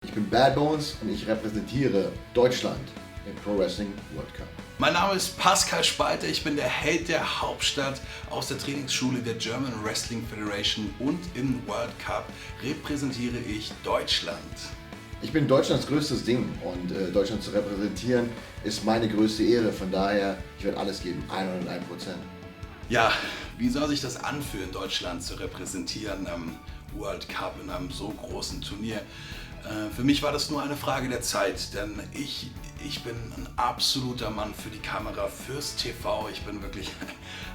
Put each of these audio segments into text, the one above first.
Ich bin Bad Bones und ich repräsentiere Deutschland im Pro Wrestling World Cup. Mein Name ist Pascal Spalter, ich bin der Held der Hauptstadt aus der Trainingsschule der German Wrestling Federation und im World Cup repräsentiere ich Deutschland. Ich bin Deutschlands größtes Ding und Deutschland zu repräsentieren ist meine größte Ehre. Von daher, ich werde alles geben, 101%. Ja, wie soll sich das anfühlen, Deutschland zu repräsentieren am World Cup in einem so großen Turnier? Für mich war das nur eine Frage der Zeit, denn ich bin ein absoluter Mann für die Kamera, fürs TV. Ich bin wirklich,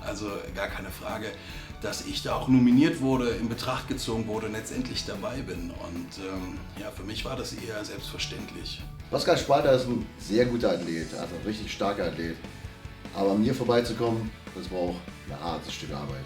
also gar keine Frage, dass ich da auch nominiert wurde, in Betracht gezogen wurde und letztendlich dabei bin. Und ja, für mich war das eher selbstverständlich. Pascal Spalter ist ein sehr guter Athlet, also ein richtig starker Athlet. Aber an mir vorbeizukommen, das braucht ein hartes Stück Arbeit.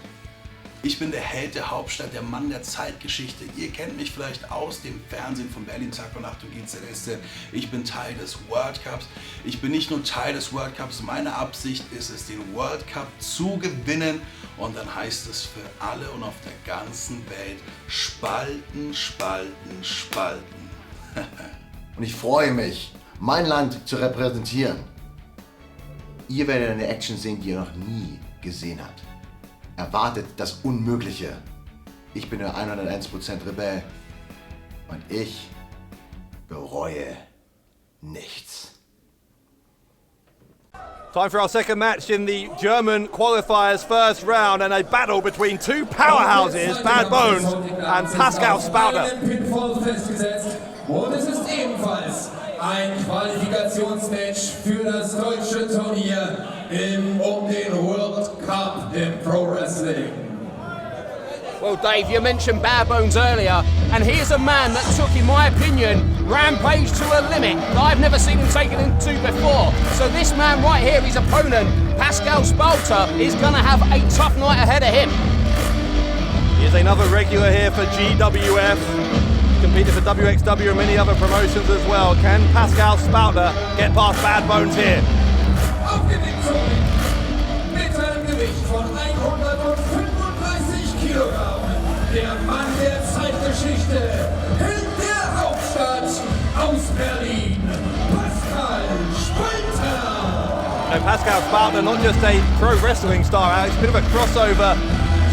Ich bin der Held der Hauptstadt, der Mann der Zeitgeschichte. Ihr kennt mich vielleicht aus dem Fernsehen von Berlin Tag und Nacht und GZSZ. Ich bin Teil des World Cups. Ich bin nicht nur Teil des World Cups, meine Absicht ist es, den World Cup zu gewinnen. Und dann heißt es für alle und auf der ganzen Welt spalten, spalten, spalten. Und ich freue mich, mein Land zu repräsentieren. Ihr werdet eine Action sehen, die ihr noch nie gesehen habt. Erwartet das Unmögliche. Ich bin der 101% Rebell und ich bereue nichts. Time for our second match in the German qualifiers first round and a battle between two powerhouses, Bad Bones and Pascal Spalter. Und es ist ebenfalls ein Qualifikationsmatch für das deutsche Turnier um den World Cup im Pro Wrestling. Well, Dave, you mentioned Bad Bones earlier, and here's a man that took, in my opinion, Rampage to a limit that I've never seen him taken into before. So this man right here, his opponent, Pascal Spalter, is going to have a tough night ahead of him. Here's another regular here for GWF. Competed for WXW and many other promotions as well. Can Pascal Spalter get past Bad Bones here? Auf den Weg zurück mit einem Gewicht von 135 Kilogramm. Der Mann der Zeitgeschichte, Held der Hauptstadt aus Berlin, Pascal Spalter. No, Pascal Spalter, not just a pro wrestling star, Alex, a bit of a crossover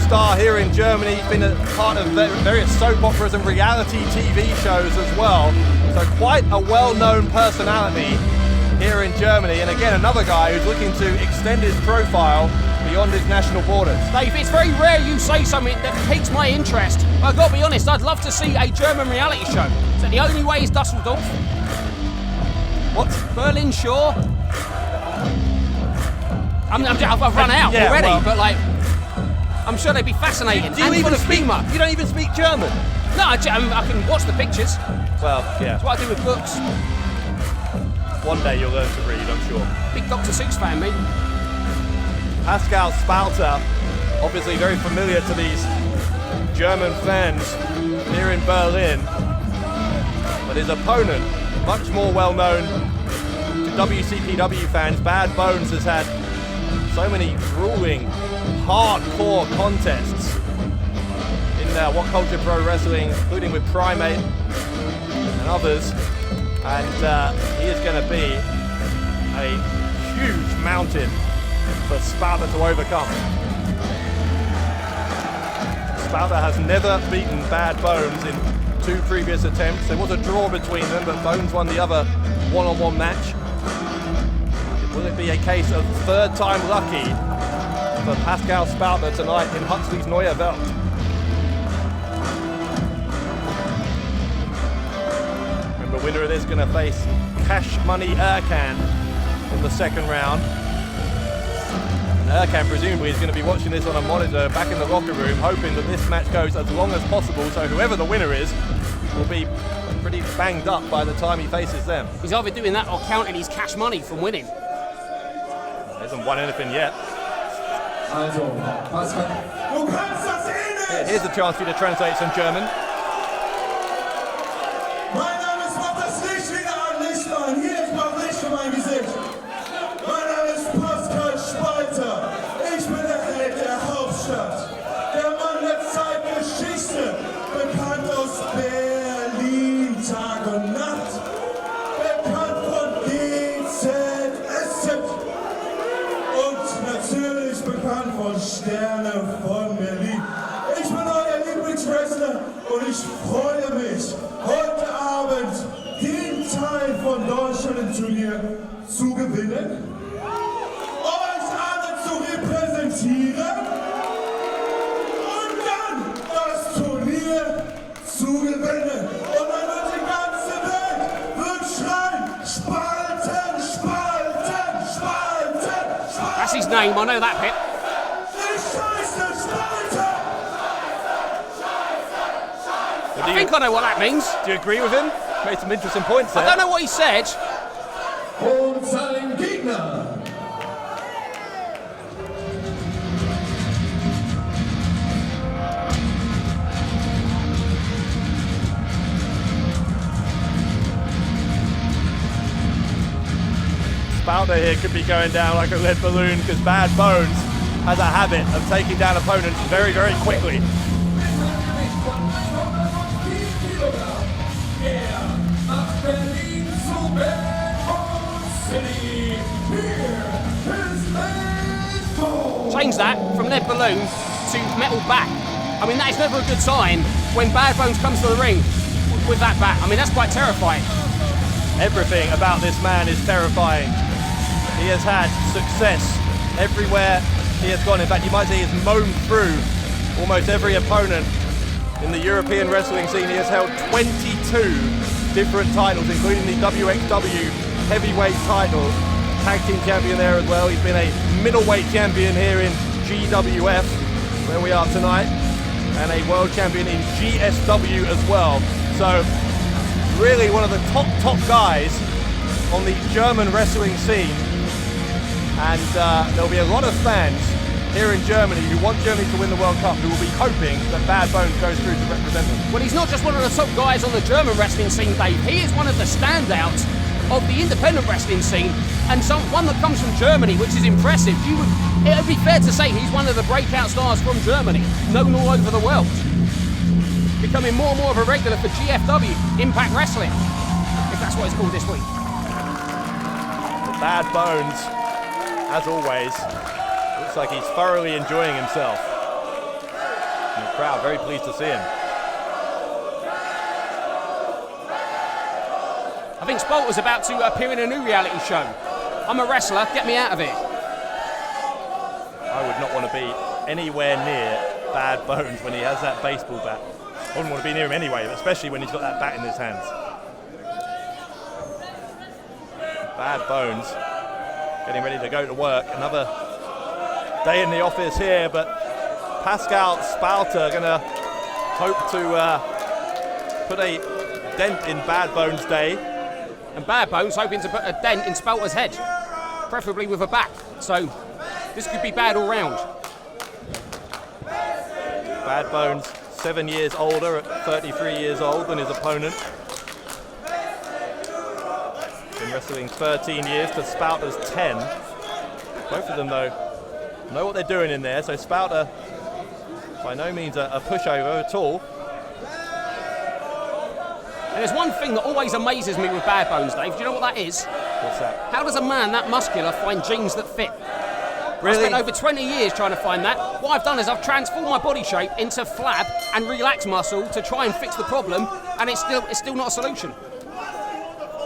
star here in Germany. He's been a part of various soap operas and reality TV shows as well. So quite a well-known personality here in Germany. And again, another guy who's looking to extend his profile beyond his national borders. Dave, it's very rare you say something that piques my interest. I've got to be honest, I'd love to see a German reality show. So the only way is Dusseldorf. What? Berlin Shore. I've run out Yeah, already, well, but like, I'm sure they'd be fascinating. Do you and even full of speak? humour. You don't even speak German. No, I can watch the pictures. Well, yeah. That's what I do with books. One day you'll learn to read, I'm sure. Big Dr. Seuss fan, me. Pascal Spalter, obviously very familiar to these German fans here in Berlin. But his opponent, much more well known to WCPW fans. Bad Bones has had so many grueling, hardcore contests in What Culture Pro Wrestling, including with Primate and others. And he is going to be a huge mountain for Spalter to overcome. Spalter has never beaten Bad Bones in 2 previous attempts. There was a draw between them, but Bones won the other one-on-one match. Will it be a case of third time lucky for Pascal Spalter tonight in Huxley's Neue Welt? Remember, winner of this going to face Cash Money Erkan in the second round. And Erkan presumably is going to be watching this on a monitor back in the locker room, hoping that this match goes as long as possible, so whoever the winner is will be pretty banged up by the time he faces them. He's either doing that or counting his cash money from winning. He hasn't won anything yet. Also, Pascal, du kannst das eh nicht! Here's a chance for you to translate some German. Mein Name ist, mach das Licht wieder an, Lichtmann. Hier, ich mach Licht für mein Gesicht. Mein Name ist Pascal Spalter. Ich bin der Held der Hauptstadt. Der Mann der Zeitgeschichte. Bekannt aus Berlin Tag und Nacht. von Deutschland im Turnier zu gewinnen, euch alle zu repräsentieren und dann das Turnier zu gewinnen. Und dann wird die ganze Welt schreien, Spalten, Spalten, Spalten, Spalten. That's his name, I know that bit. I think I know what that means. Do you agree with him? Made some interesting points there. I don't know what he said. Und sein Gegner. Spalter here could be going down like a lead balloon because Bad Bones has a habit of taking down opponents very, very quickly. Change that from lead balloon to metal bat. I mean, that is never a good sign when Bad Bones comes to the ring with that bat. I mean, that's quite terrifying. Everything about this man is terrifying. He has had success everywhere he has gone. In fact, you might say he's mown through almost every opponent in the European wrestling scene. He has held 22 different titles, including the WXW heavyweight title. Tag team champion there as well. He's been a middleweight champion here in GWF, where we are tonight, and a world champion in GSW as well. So really one of the top guys on the German wrestling scene. And there'll be a lot of fans here in Germany who want Germany to win the World Cup, who will be hoping that Bad Bones goes through to represent them. Well, he's not just one of the top guys on the German wrestling scene, Dave. He is one of the standouts of the independent wrestling scene, and one that comes from Germany, which is impressive. It would be fair to say he's one of the breakout stars from Germany, known all over the world. Becoming more and more of a regular for GFW, Impact Wrestling, if that's what it's called this week. Bad Bones, as always, looks like he's thoroughly enjoying himself. And the crowd very pleased to see him. I think Spalter's about to appear in a new reality show. I'm a wrestler, get me out of here. I would not want to be anywhere near Bad Bones when he has that baseball bat. I wouldn't want to be near him anyway, especially when he's got that bat in his hands. Bad Bones getting ready to go to work. Another day in the office here, but Pascal Spalter going to hope to put a dent in Bad Bones' day. And Bad Bones hoping to put a dent in Spalter's head, preferably with a bat. So this could be bad all round. Bad Bones, 7 years older at 33 years old than his opponent. Been wrestling 13 years to Spalter's 10. Both of them, though, know what they're doing in there. So Spalter, by no means a pushover at all. And there's one thing that always amazes me with Bad Bones, Dave. Do you know what that is? What's that? How does a man that muscular find jeans that fit? Really? I spent over 20 years trying to find that. What I've done is I've transformed my body shape into flab and relaxed muscle to try and fix the problem, and it's still not a solution.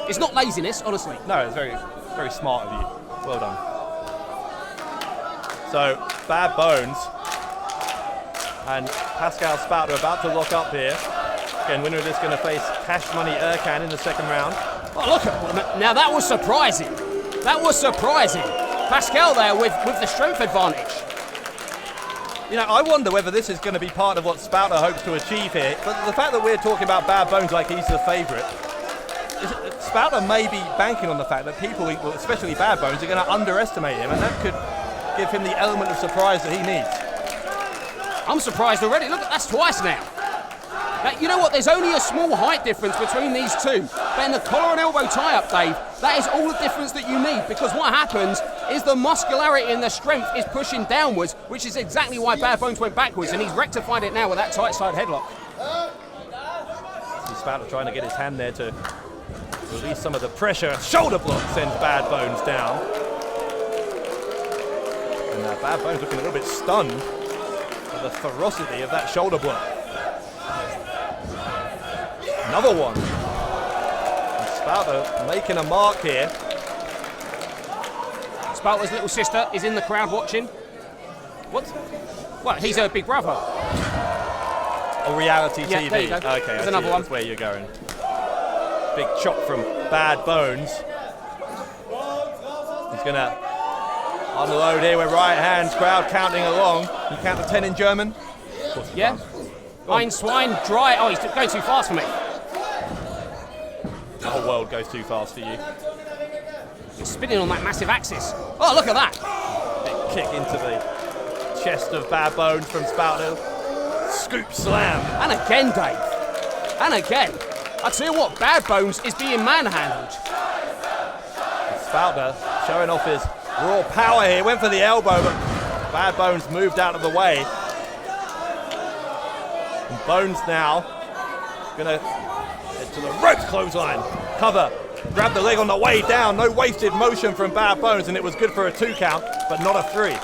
It's not laziness, honestly. No, it's very, very smart of you. Well done. So, Bad Bones and Pascal Spalter about to lock up here. Again, winner of this going to face Cash Money Erkan in the second round. Oh, look at now that was surprising. That was surprising. Pascal there with the strength advantage. You know, I wonder whether this is going to be part of what Spalter hopes to achieve here. But the fact that we're talking about Bad Bones like he's the favourite, Spalter may be banking on the fact that people, especially Bad Bones, are going to underestimate him, and that could give him the element of surprise that he needs. I'm surprised already. Look, that's twice now. Now, you know what? There's only a small height difference between these two. But in the collar and elbow tie-up, Dave, that is all the difference that you need, because what happens is the muscularity and the strength is pushing downwards, which is exactly why Bad Bones went backwards, and he's rectified it now with that tight side headlock. Spalter trying to get his hand there to release some of the pressure. Shoulder block sends Bad Bones down. And Bad Bones looking a little bit stunned at the ferocity of that shoulder block. Another one. And Spalter making a mark here. Spalter's little sister is in the crowd watching. What? Well, he's her big brother. Oh, reality Yeah, TV. there you go. Okay, There's I see another one. that's where you're going. Big chop from Bad Bones. He's going to unload here with right hands. Crowd counting along. You count to 10 in German? Yeah. Ein, swine, dry. Oh, he's going too fast for me. The whole world goes too fast for you. He's spinning on that massive axis. Oh, look at that. Big kick into the chest of Bad Bones from Spalter. Scoop slam. And again, Dave. And again. I tell you what, Bad Bones is being manhandled. Spalter showing off his raw power here. Went for the elbow, but Bad Bones moved out of the way. And Bones now gonna head to the ropes clothesline. Cover. Grab the leg on the way down. No wasted motion from Bad Bones, and it was good for a 2 count, but not a 3.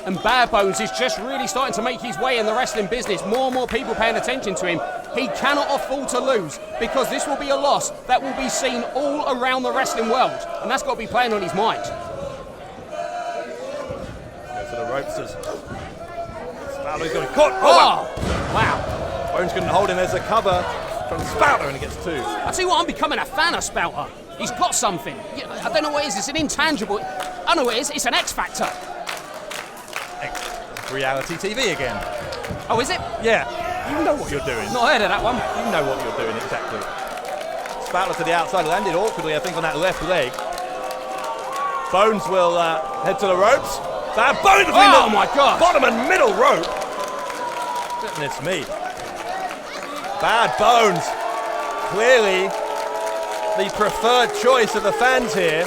And Bad Bones is just really starting to make his way in the wrestling business. More and more people paying attention to him. He cannot afford to lose, because this will be a loss that will be seen all around the wrestling world. And that's got to be playing on his mind. Go for the ropes as Spalter's going to cut. Oh, wow. Bones couldn't hold him. There's a cover from Spalter, and he gets 2. I tell you what, I'm becoming a fan of Spalter. He's got something. I don't know what it is. It's an intangible. I know what it is. It's an X factor. Reality TV again. Oh, is it? Yeah, you know what you're doing. Not heard of that one. You know what you're doing, exactly. Spalter to the outside, landed awkwardly, I think, on that left leg. Bones will head to the ropes. Bad Bones between Oh, the my God. bottom and middle rope. Goodness me. Bad Bones, clearly the preferred choice of the fans here.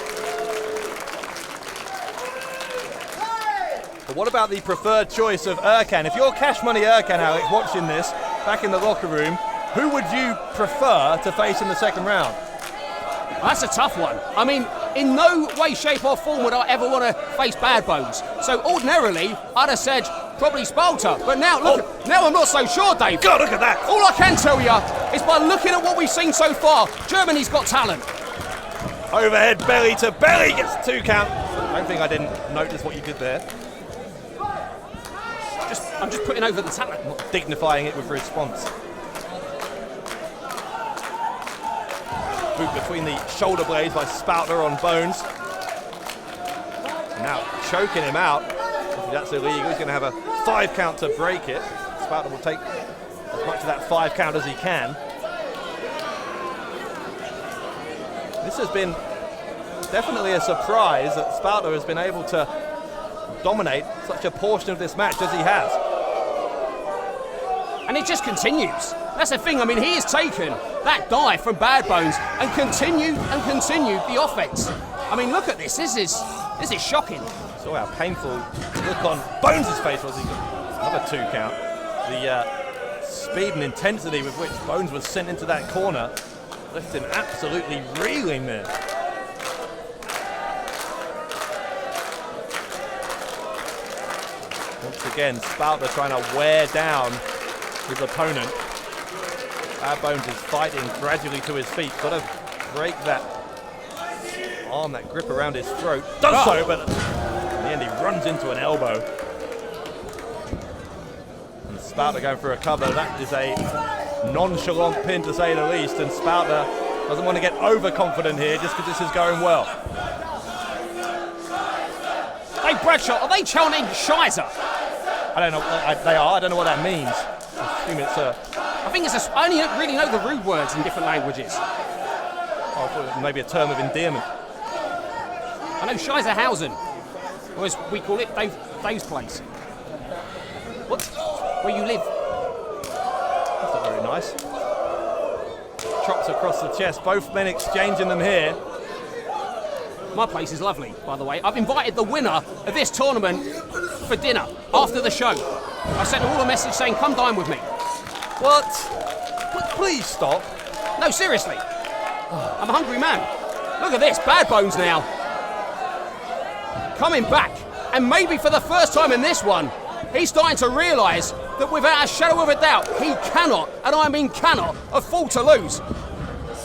But what about the preferred choice of Erkan? If you're Cash Money Erkan, Alex, watching this back in the locker room, who would you prefer to face in the second round? That's a tough one. I mean, in no way, shape or form would I ever want to face Bad Bones. So ordinarily, I'd have said probably Spalter. But now, look, now I'm not so sure, Dave. God, look at that. All I can tell you is by looking at what we've seen so far, Germany's got talent. Overhead belly to belly, gets 2 count. I don't think I didn't notice what you did there. I'm just putting over the talent. Not dignifying it with response. Boot between the shoulder blades by Spalter on Bones. Now choking him out. If that's illegal, he's going to have a 5 count to break it. Spalter will take as much of that 5 count as he can. This has been definitely a surprise that Spalter has been able to dominate such a portion of this match as he has. And it just continues. That's the thing. I mean, he has taken that dive from Bad Bones and continued the offense. I mean, look at this. This is shocking. Saw how painful the look on Bones' face was. He got another 2 count. The speed and intensity with which Bones was sent into that corner left him absolutely reeling there. Once again, Spalter trying to wear down his opponent. Bad Bones is fighting gradually to his feet. Got to break that arm, that grip around his throat. Does so, but in the end he runs into an elbow. And Spalter going for a cover. That is a nonchalant pin, to say the least. And Spalter doesn't want to get overconfident here just because this is going well. Hey, Bradshaw, are they chanting Shizer? I don't know. They are. I don't know what that means. I assume it's a... I think it's I only really know the rude words in different languages. Oh, I thought it was maybe a term of endearment. I know Scheiserhausen, or as we call it, Dave's place. What? Where you live? That's not very nice. Chops across the chest. Both men exchanging them here. My place is lovely, by the way. I've invited the winner of this tournament for dinner after the show. I sent them all a message saying, come dine with me. What? Please stop. No, seriously. I'm a hungry man. Look at this, Bad Bones now. Coming back. And maybe for the first time in this one, He's starting to realise that without a shadow of a doubt, he cannot, and I mean cannot, afford to lose.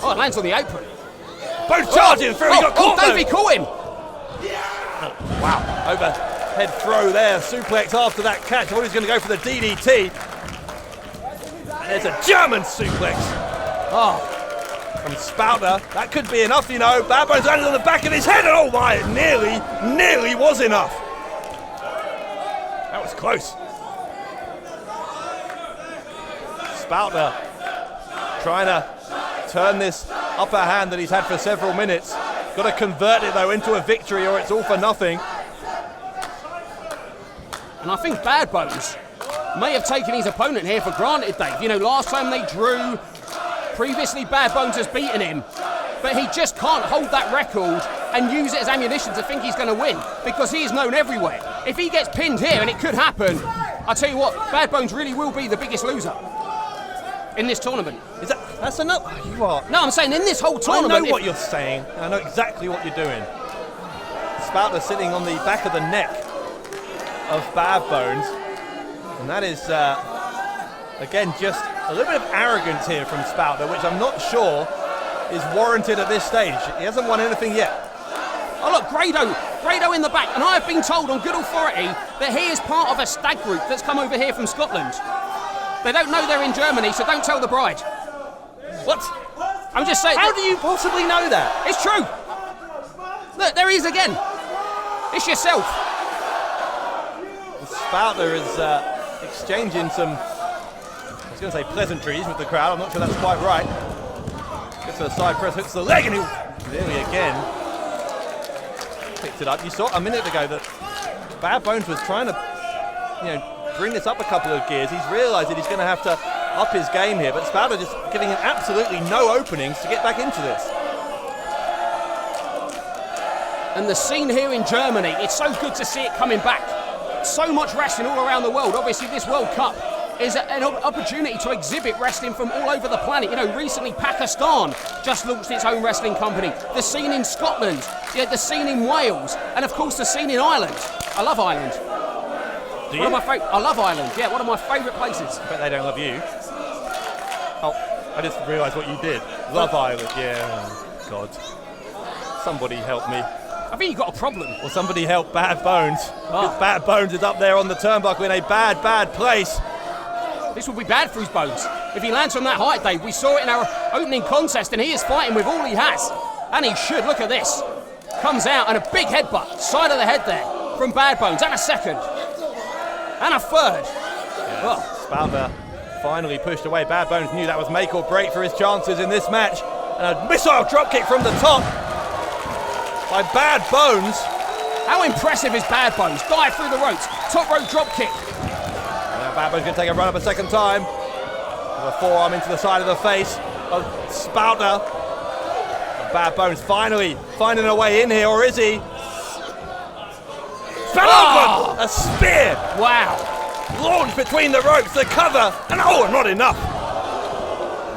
Oh, it lands on the apron. Both charging through, he got caught though. Davey caught him. Wow, overhead throw there, suplex after that catch. I thought he was going to go for the DDT. And there's a German suplex. Oh, from Spalter. That could be enough, you know. Bad Bones landed on the back of his head, and oh my, it nearly was enough. That was close. Spalter trying to turn this upper hand that he's had for several minutes. Got to convert it though into a victory or it's all for nothing. And I think Bad Bones may have taken his opponent here for granted, Dave. You know, last time they drew, previously Bad Bones has beaten him, but he just can't hold that record and use it as ammunition to think he's going to win because he is known everywhere. If he gets pinned here, and it could happen, I'll tell you what, Bad Bones really will be the biggest loser in this tournament. That's enough? You are. No, I'm saying in this whole tournament. I know what you're saying. I know exactly what you're doing. Spalter sitting on the back of the neck of Bad Bones. And that is, again, just a little bit of arrogance here from Spalter, which I'm not sure is warranted at this stage. He hasn't won anything yet. Oh, look, Grado in the back. And I have been told on good authority that he is part of a stag group that's come over here from Scotland. They don't know they're in Germany, so don't tell the bride. What? I'm just saying. How do you possibly know that? It's true. Look, there he is again. It's yourself. Spalter is exchanging some, I was going to say pleasantries with the crowd. I'm not sure that's quite right. Gets to the side press, hooks the leg, and he nearly again picked it up. You saw a minute ago that Bad Bones was trying to, bring this up a couple of gears. He's realised that he's going to have to up his game here, but Spalter just giving him absolutely no openings to get back into this. And the scene here in Germany, it's so good to see it coming back. So much wrestling all around the world. Obviously, this World Cup is an opportunity to exhibit wrestling from all over the planet. You know, recently Pakistan just launched its own wrestling company. The scene in Scotland, the scene in Wales, and of course the scene in Ireland. I love Ireland. Do you? I love Ireland, yeah, one of my favourite places. I bet they don't love you. Oh, I just realised what you did. Love Ireland, yeah. Oh, God. Somebody help me. I think you've got a problem. Or somebody help Bad Bones. Because Bad Bones is up there on the turnbuckle in a bad place. This will be bad for his bones. If he lands from that height, Dave, we saw it in our opening contest, and he is fighting with all he has. And he should. Look at this. Comes out, and a big headbutt. Side of the head there from Bad Bones. And a second. And a third. Yeah, oh. Spalter finally pushed away. Bad Bones knew that was make or break for his chances in this match. And a missile dropkick from the top by Bad Bones. How impressive is Bad Bones? Dive through the ropes. Top rope dropkick. Now Bad Bones going to take a run up a second time. With a forearm into the side of the face of Spalter. Bad Bones finally finding a way in here, or is he? Oh! A spear! Wow. Launched between the ropes, the cover, and oh, not enough.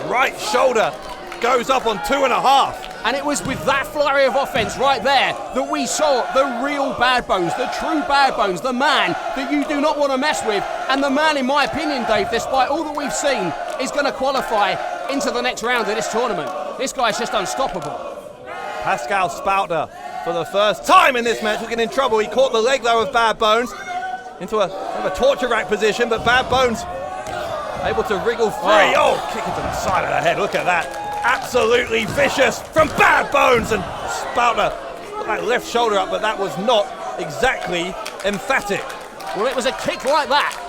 Right shoulder goes up on 2.5. And it was with that flurry of offense right there that we saw the real Bad Bones, the true Bad Bones, the man that you do not want to mess with, and the man, in my opinion, Dave, despite all that we've seen, is going to qualify into the next round of this tournament. This guy's just unstoppable. Pascal Spalter, for the first time in this match, was getting in trouble. He caught the leg though of Bad Bones into a torture rack position, but Bad Bones able to wriggle free. Oh, kick into the side of the head. Look at that. Absolutely vicious from Bad Bones, and Spalter put that left shoulder up, but that was not exactly emphatic. Well, it was a kick like that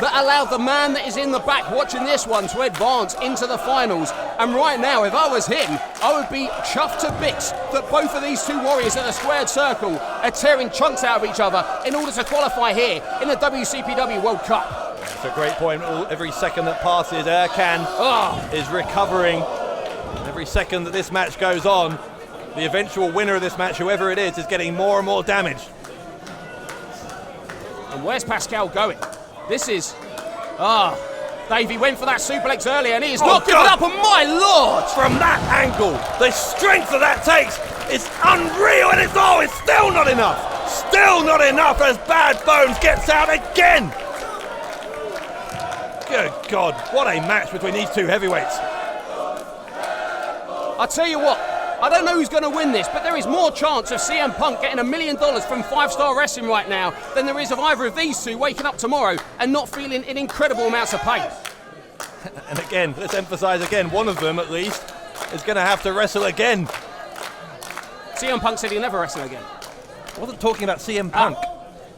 allowed the man that is in the back watching this one to advance into the finals. And right now, if I was him, I would be chuffed to bits that both of these two warriors in a squared circle are tearing chunks out of each other in order to qualify here in the WCPW World Cup. That's a great point. Every second that passes, Erkan is recovering. Every second that this match goes on, the eventual winner of this match, whoever it is getting more and more damage. And where's Pascal going? This is... Davey went for that suplex earlier and he is not giving up, and my lord! From that angle, the strength that that takes is unreal, and it's still not enough. Still not enough as Bad Bones gets out again. Good God, what a match between these two heavyweights. I tell you what, I don't know who's going to win this, but there is more chance of CM Punk getting $1 million from 5-Star Wrestling right now than there is of either of these two waking up tomorrow and not feeling in incredible amounts of pain. And again, let's emphasise again, one of them at least is going to have to wrestle again. CM Punk said he'll never wrestle again. I wasn't talking about CM Punk.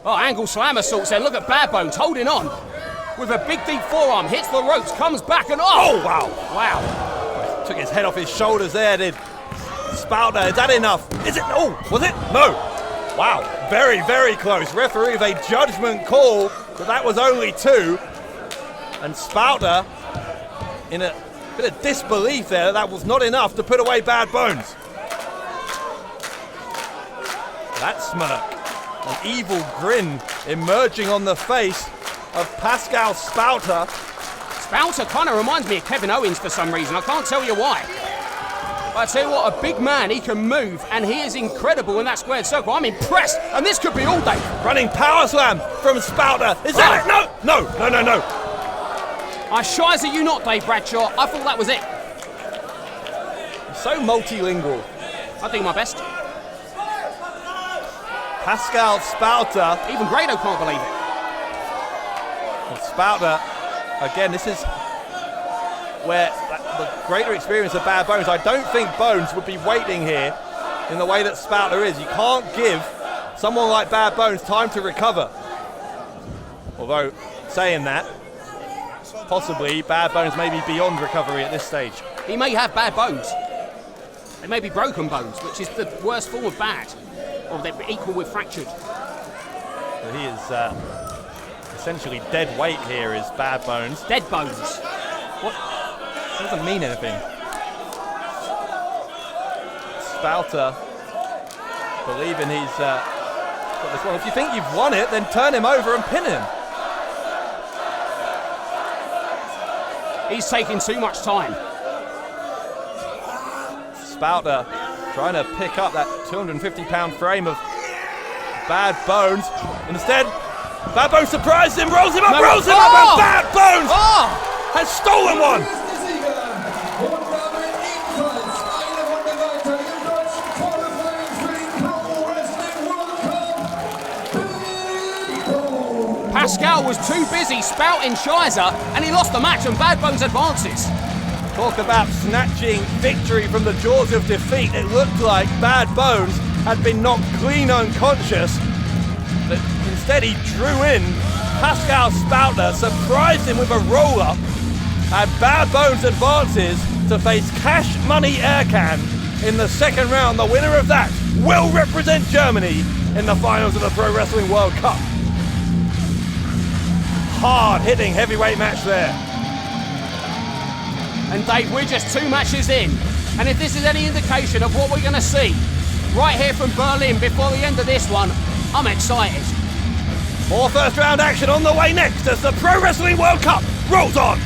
Oh, angle slam assaults there. Look at Bad Bones holding on with a big deep forearm, hits the ropes, comes back and Oh, wow. Wow. Took his head off his shoulders there, did Spalter. Is that enough? Is it? Oh, was it? No. Wow, very, very close. Referee with a judgment call, but that was only 2. And Spalter, in a bit of disbelief there, that was not enough to put away Bad Bones. That smirk, an evil grin emerging on the face of Pascal Spalter. Spalter kind of reminds me of Kevin Owens for some reason. I can't tell you why. But I tell you what, a big man, he can move, and he is incredible in that squared circle. I'm impressed, and this could be all day. Running power slam from Spalter. Is that it? No. I shizer you not, Dave Bradshaw. I thought that was it. So multilingual. I think my best. Pascal Spalter. Even Grado can't believe it. And Spalter, again, this is where the greater experience of Bad Bones. I don't think Bones would be waiting here in the way that Spalter is. You can't give someone like Bad Bones time to recover. Although, saying that, possibly Bad Bones may be beyond recovery at this stage. He may have bad bones. They may be broken bones, which is the worst form of bad. Or they're equal with fractured. So he is essentially dead weight here, is Bad Bones. Dead bones. What? That doesn't mean anything. Spalter, believing he's got this one. If you think you've won it, then turn him over and pin him. He's taking too much time. Spalter trying to pick up that 250-pound frame of Bad Bones. Instead, Bad Bones surprised him, rolls him up, and Bad Bones has stolen one. Pascal was too busy spouting Shizer, and he lost the match, and Bad Bones advances. Talk about snatching victory from the jaws of defeat. It looked like Bad Bones had been knocked clean unconscious, but instead he drew in Pascal Spalter, surprised him with a roll-up, and Bad Bones advances to face Cash Money Aircan in the second round. The winner of that will represent Germany in the finals of the Pro Wrestling World Cup. Hard-hitting heavyweight match there. And Dave, we're just 2 matches in. And if this is any indication of what we're going to see right here from Berlin before the end of this one, I'm excited. More first round action on the way next as the Pro Wrestling World Cup rolls on.